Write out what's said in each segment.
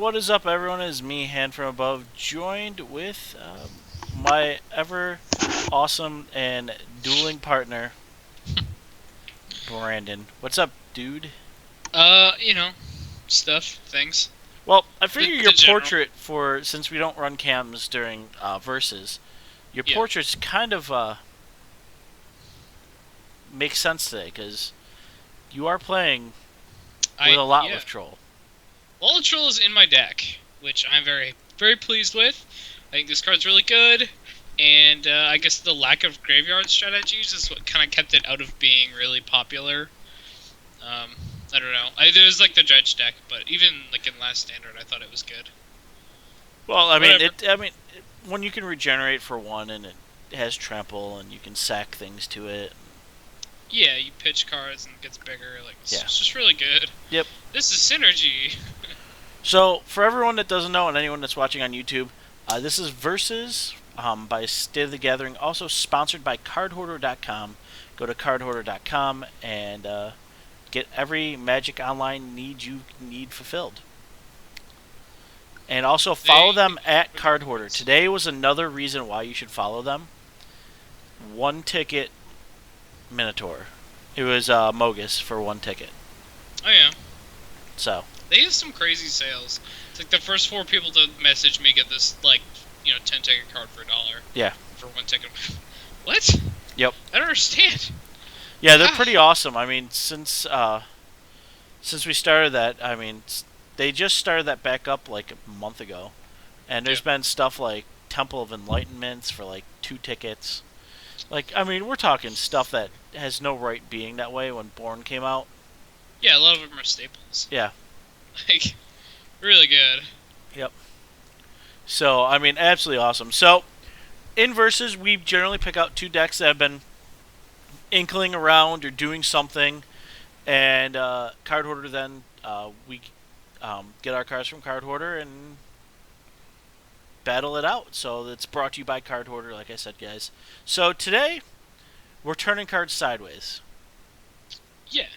what is up, everyone? It is me, Hand from Above, joined with my ever awesome and dueling partner, Brandon. What's up, dude? You know, stuff, things. Well, I figure your The general. portrait for since we don't run cams during verses, your Yeah. portrait's kind of makes sense today because you are playing with a lot Yeah. with troll. Wall Troll is in my deck, which I'm very, very pleased with. I think this card's really good, and I guess the lack of graveyard strategies is what kind of kept it out of being really popular. Um, I don't know. There was like the Dredge deck, but even like in Last Standard, I thought it was good. Well, I mean, Whatever. when you can regenerate for one and it has trample and you can sack things to it. Yeah, you pitch cards and it gets bigger. Like, Yeah. it's just really good. Yep. This is synergy. So, for everyone that doesn't know and anyone that's watching on YouTube, this is Versus by State of the Gathering, also sponsored by CardHoarder.com. Go to CardHoarder.com and get every Magic Online need you need fulfilled. And also follow them at CardHoarder. Today was another reason why you should follow them. One ticket Minotaur. It was Mogus for one ticket. Oh yeah. So, They have some crazy sales. It's like the first 4 people to message me get this, like, 10 ticket card for $1. yeah. For one ticket. What? Yep. I don't understand. Yeah, they're pretty awesome. I mean, since we started that, I mean, they just started that back up like a month ago, and there's been stuff like Temple of Enlightenments for like 2 tickets. Like, I mean, we're talking stuff that has no right being that way when Born came out. Yeah, a lot of them are staples. Yeah. Like, really good. Yep. So, I mean, absolutely awesome. So, in Versus, we generally pick out 2 decks that have been inkling around or doing something, and Card Hoarder then we get our cards from Card Hoarder and battle it out. So it's brought to you by Card Hoarder, like I said, guys. So today we're turning cards sideways. Yeah.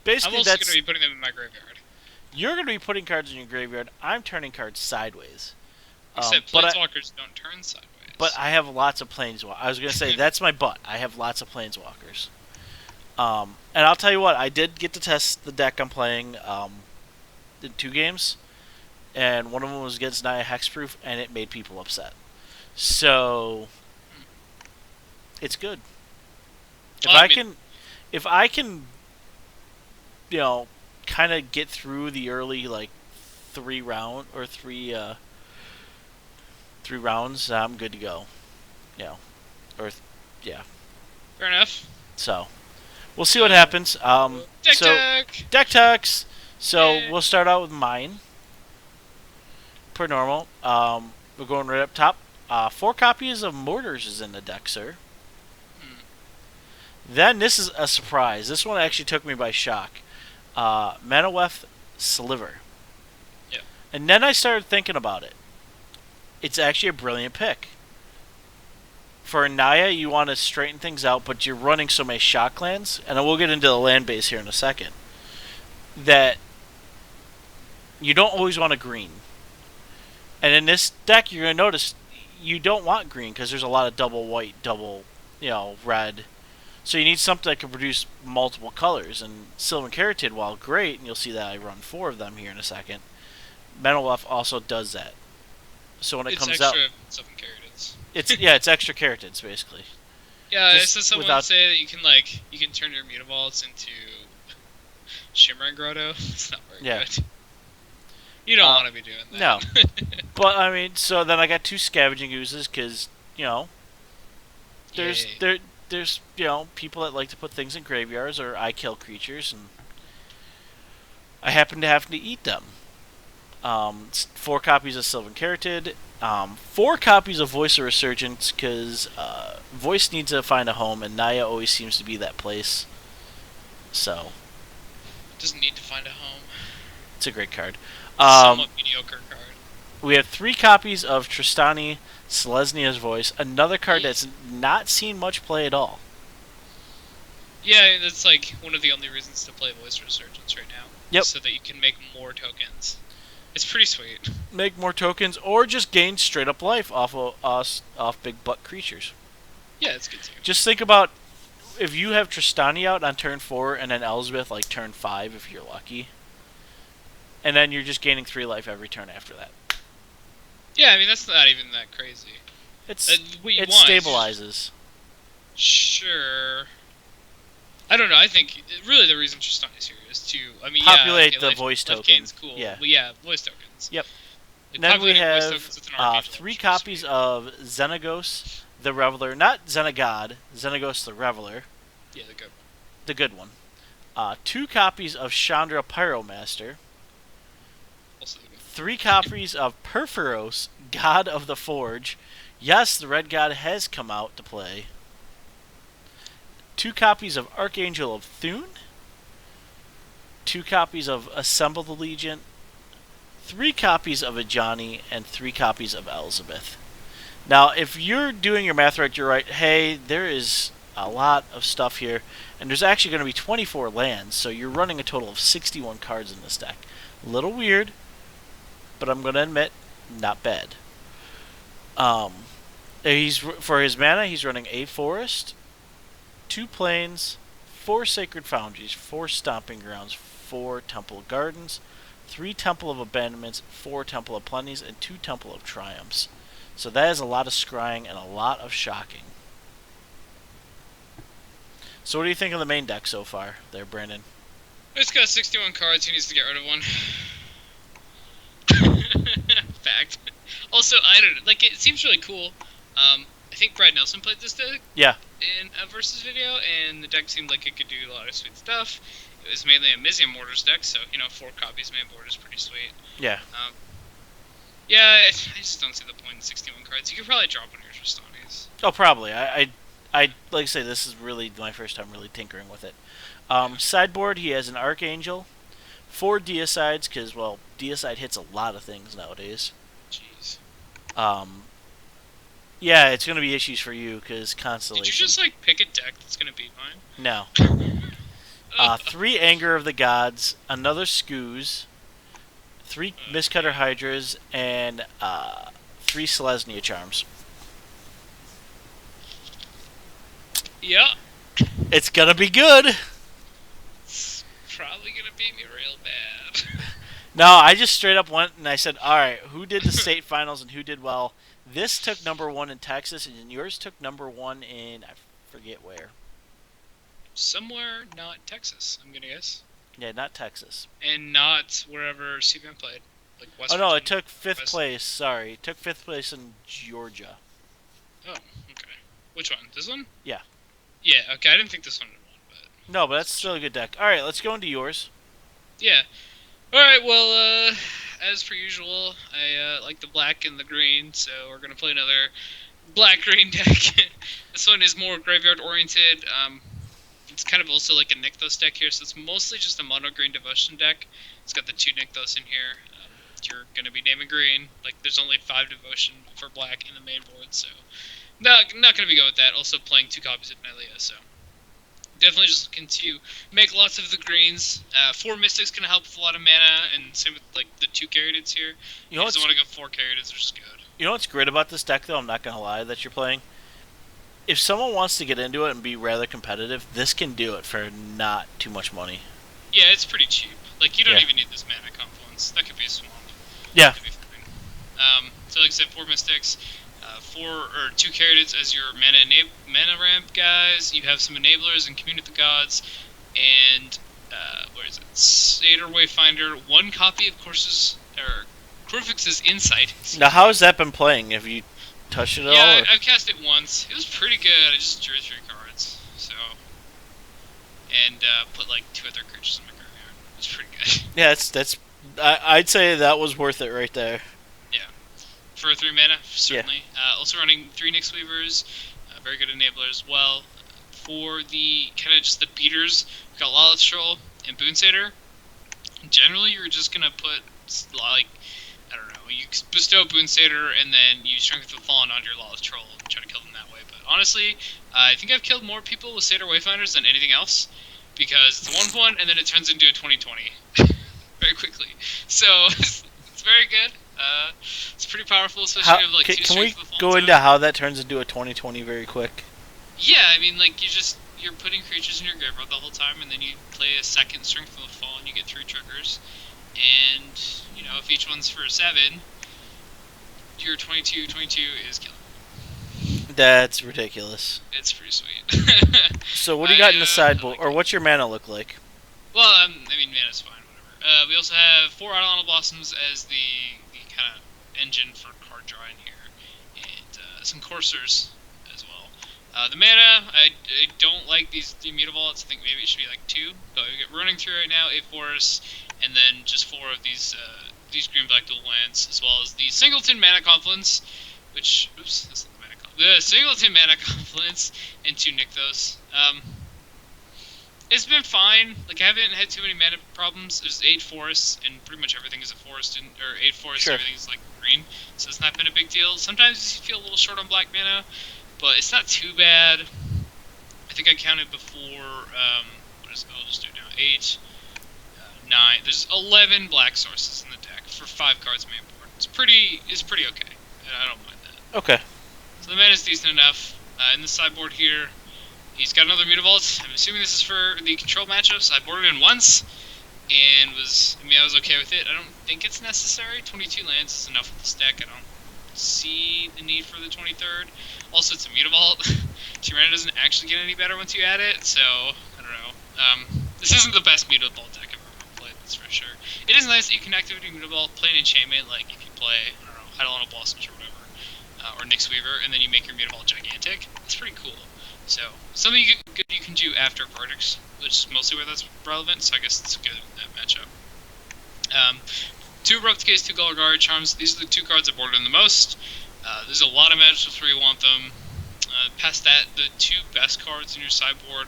Basically, I'm also that's going to be putting them in my graveyard. you're going to be putting cards in your graveyard. I'm turning cards sideways. Except Planeswalkers don't turn sideways. But I have lots of Planeswalkers. I was going to say, that's my butt. I have lots of Planeswalkers. And I'll tell you what, I did get to test the deck I'm playing in 2 games, and one of them was against Naya Hexproof, and it made people upset. So it's good. If I can, kind of get through the early like 3 rounds, I'm good to go. Or yeah. Fair enough. So we'll see what happens. Deck techs. So we'll start out with mine. Per normal. We're going right up top. 4 copies of Mortars is in the deck, sir. Then this is a surprise. This one actually took me by shock. Manaweth Sliver. Yeah. And then I started thinking about it. It's actually a brilliant pick. For Naya, you want to straighten things out, but you're running so many shock lands, and we'll get into the land base here in a second, that you don't always want a green. And in this deck, you're going to notice you don't want green because there's a lot of double white, double, red. So you need something that can produce multiple colors. And Sylvan Caryatid, while great, and you'll see that I run 4 of them here in a second, Menelef also does that. So when it comes out, Sylvan Caryatids. It's extra Caryatids basically. Yeah, I saw someone say that you can turn your Mutavaults into Shimmering Grotto. It's not very good. You don't want to be doing that. No. But I mean, so then I got 2 Scavenging Oozes because there's people that like to put things in graveyards, or I kill creatures and I happen to have to eat them. 4 copies of Sylvan Caryatid, 4 copies of Voice of Resurgence because Voice needs to find a home, and Naya always seems to be that place. So it doesn't need to find a home. It's a great card. Somewhat mediocre card. We have 3 copies of Tristani Selesnia's Voice, another card that's not seen much play at all. Yeah, that's like one of the only reasons to play Voice Resurgence right now. Yep. So that you can make more tokens. It's pretty sweet. Make more tokens, or just gain straight up life off of us off big butt creatures. Yeah, it's good too. Just think about if you have Tristani out on turn 4 and then Elizabeth like turn 5 if you're lucky. And then you're just gaining 3 life every turn after that. Yeah, I mean that's not even that crazy. What you It want, stabilizes. Sure. I don't know. I think really the reason Tristan is here is to, I mean, Populate the life, voice life token. gain's cool. Yeah. Well, yeah, voice tokens. Yep. Like, Then we populating voice have tokens with an Archangel, 3 which is copies sweet. of Xenagos the Reveler. Not Xenagod, Xenagos the Reveler. Yeah, the good. The good one. 2 copies of Chandra Pyromaster. Also the good. 3 copies of Perforos, God of the Forge. Yes, the Red God has come out to play. 2 copies of Archangel of Thune. 2 copies of Assemble the Legion. 3 copies of Ajani, and 3 copies of Elizabeth. Now, if you're doing your math right, you're right. Hey, there is a lot of stuff here, and there's actually going to be 24 lands, so you're running a total of 61 cards in this deck. A little weird, but I'm going to admit, not bad. For his mana, he's running a Forest, 2 Plains, 4 Sacred Foundries, 4 Stomping Grounds, 4 Temple Gardens, 3 Temple of Abandonments, 4 Temple of Plenties, and 2 Temple of Triumphs. So that is a lot of scrying and a lot of shocking. So what do you think of the main deck so far there, Brandon? It's got 61 cards. He needs to get rid of one. Fact. Also, I don't know. Like, it seems really cool. I think Brad Nelson played this deck Yeah. in a versus video, and the deck seemed like it could do a lot of sweet stuff. It was mainly a Mizium Mortars deck, so, 4 copies main board is pretty sweet. Yeah. Yeah, I just don't see the point in 61 cards. You could probably drop one of your Tristanis. Oh, probably. I like I say, this is really my first time really tinkering with it. Sideboard, he has an Archangel, 4 Deicides, because, well, Deicide hits a lot of things nowadays. Jeez. Yeah, it's going to be issues for you, because Constellation. Did you just, pick a deck that's gonna beat mine? No. 3 Anger of the Gods, another Scooz, 3 Mistcutter Hydras, and 3 Selesnya Charms. Yeah. It's going to be good! It's probably gonna beat me real bad. No, I just straight up went and I said, alright, who did the state finals and who did well? This took number 1 in Texas, and yours took number 1 in, I forget where. Somewhere not Texas, I'm gonna guess. Yeah, not Texas. And not wherever CBM played. Like West Oh no, it Virginia, took 5th West- place, sorry. It took 5th place in Georgia. Oh, okay. Which one? This one? Yeah. Yeah, okay, I didn't think this one would won, but... No, but that's still a good deck. Alright, let's go into yours. Yeah. Alright, well, as per usual, I like the black and the green, so we're gonna play another black-green deck. This one is more graveyard-oriented. It's kind of also like a Nykthos deck here, so it's mostly just a mono-green devotion deck. It's got the 2 Nykthos in here. You're gonna be naming green. Like, there's only 5 devotion for black in the main board, so... not gonna be going with that. Also playing 2 copies of Naya, so... Definitely just looking to make lots of the greens. 4 Mystics can help with a lot of mana, and same with, the 2 Caryatids here. You know just want to go 4 Caryatids, are just good. You know what's great about this deck, though? I'm not going to lie that you're playing. If someone wants to get into it and be rather competitive, this can do it for not too much money. Yeah, it's pretty cheap. Like, you don't Yeah. even need this mana confluence. That could be a swamp. Yeah. That'd be fine. So like I said, 4 Mystics, 2 Caryatids as your mana ramp guys. You have some enablers and Commune with the Gods, and where is it? Satyr Wayfinder. 1 copy of Corvix's Insight. Now, how has that been playing? Have you touched it at all? Yeah, or- I've cast it once. It was pretty good. I just drew 3 cards, so and put 2 other creatures in my graveyard. It was pretty good. Yeah, that's. I'd say that was worth it right there. For 3 mana, certainly. Also running 3 Nyx Weavers, very good enabler as well. For the kind of just the beaters, we've got Lawless Troll and Boon Satyr. Generally, you're just gonna put I don't know, you bestow Boon Satyr and then you Strength of the Fallen onto your Lawless Troll and try to kill them that way. But honestly, I think I've killed more people with Satyr Wayfinders than anything else, because it's 1/1 and then it turns into a 20/20 very quickly. So it's It's very good. It's pretty powerful, especially How if you have like two can we strength with go on into it. how that turns into a 2020 very quick? Yeah, I mean, like you're putting creatures in your graveyard the whole time, and then you play a second strength of the fall, and you get 3 triggers. And if each one's for 7, your 22/22 is killing. That's ridiculous. It's pretty sweet. So what do you got in the I sideboard, like or it. what's your mana look like? Well, I mean, mana's fine, whatever. We also have 4 Idolana Blossoms as the kind of engine for card drawing here, and some coursers as well. The mana, I don't like the Immutavaults. I think maybe it should be like 2, but we get running through right now 8 forests, and then just 4 of these green black dual lands, as well as the Singleton Mana Confluence, which that's not the mana the Singleton Mana Confluence, and 2 Nykthos. It's been fine. Like, I haven't had too many mana problems. There's 8 forests, and pretty much everything is a forest, or 8 forests, Sure. everything's like green, so it's not been a big deal. Sometimes you feel a little short on black mana, but it's not too bad. I think I counted before, I'll just do it now, 8, 9, there's 11 black sources in the deck for 5 cards main board. It's pretty okay, and I don't mind that. Okay. So the mana's decent enough. In the sideboard here, he's got another Mutavault. I'm assuming this is for the control matchups. I boarded in once, and I was okay with it. I don't think it's necessary. 22 lands is enough with this deck. I don't see the need for the 23rd. Also, it's a Mutavault. Tirana doesn't actually get any better once you add it, so I don't know. This isn't the best Mutavault deck I've ever played, that's for sure. It is nice that you can activate Mutavault, play an enchantment, like if you play, I don't know, Eidolon Blossoms or whatever, or Nyx Weaver, and then you make your Mutavault gigantic. That's pretty cool. So, something good you can do after verdicts, which is mostly where that's relevant, so I guess it's good in that matchup. 2 Abrupt Case, 2 Color Guard Charms. These are the 2 cards I boarded in the most. There's a lot of matchups where you want them. Past that, the 2 best cards in your sideboard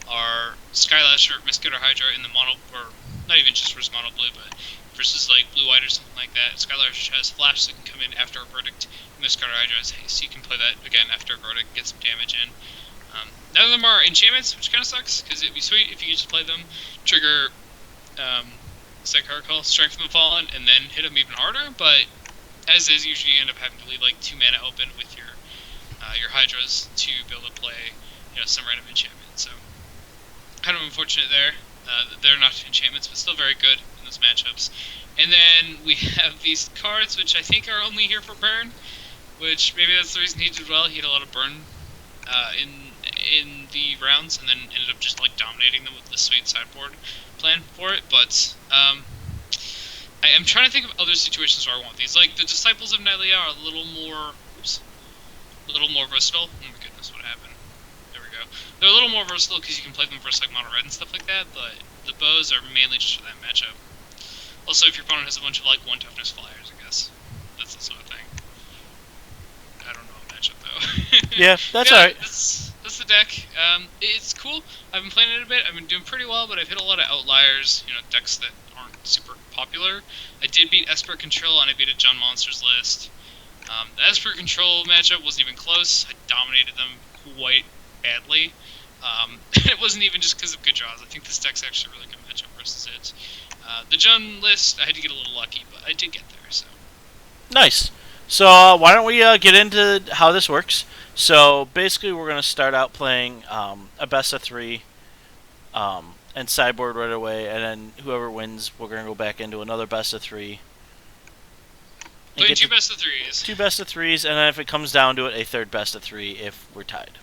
are Skylasher, Mosquito Hydra in the mono, or not even just versus mono blue, but versus like blue white or something like that. Skylasher has flash that can come in after a verdict. Mosquito Hydra has haste, so you can play that again after a verdict, get some damage in. None of them are enchantments, which kind of sucks, because it'd be sweet if you could just play them, trigger, what's that card called? Strength from the Fallen, and then hit them even harder, but as is, usually you end up having to leave like 2 mana open with your Hydras to be able to play, some random enchantment. So, kind of unfortunate there. They're not enchantments, but still very good in those matchups. And then we have these cards, which I think are only here for burn, which maybe that's the reason he did well. He had a lot of burn in the rounds, and then ended up just like dominating them with the sweet sideboard plan for it. But I am trying to think of other situations where I want these. Like the Disciples of Naya are a little more versatile. Oh my goodness, what happened? There we go. They're a little more versatile because you can play them versus like mono red and stuff like that. But the bows are mainly just for that matchup. Also, if your opponent has a bunch of like 1 toughness flyers, I guess that's the sort of thing. I don't know a matchup though. Yeah, that's yeah, alright. That's the deck. It's cool. I've been playing it a bit. I've been doing pretty well, but I've hit a lot of outliers. Decks that aren't super popular. I did beat Esper Control, and I beat a John Monsters list. The Esper Control matchup wasn't even close. I dominated them quite badly. It wasn't even just because of good draws. I think this deck's actually a really good matchup versus it. The John list, I had to get a little lucky, but I did get there. So Nice. So why don't we get into how this works? So basically, we're going to start out playing a best of 3 and sideboard right away, and then whoever wins, we're going to go back into another best of 3. And playing get 2 best of 3s. 2 best of 3s, and then if it comes down to it, a third best of 3 if we're tied.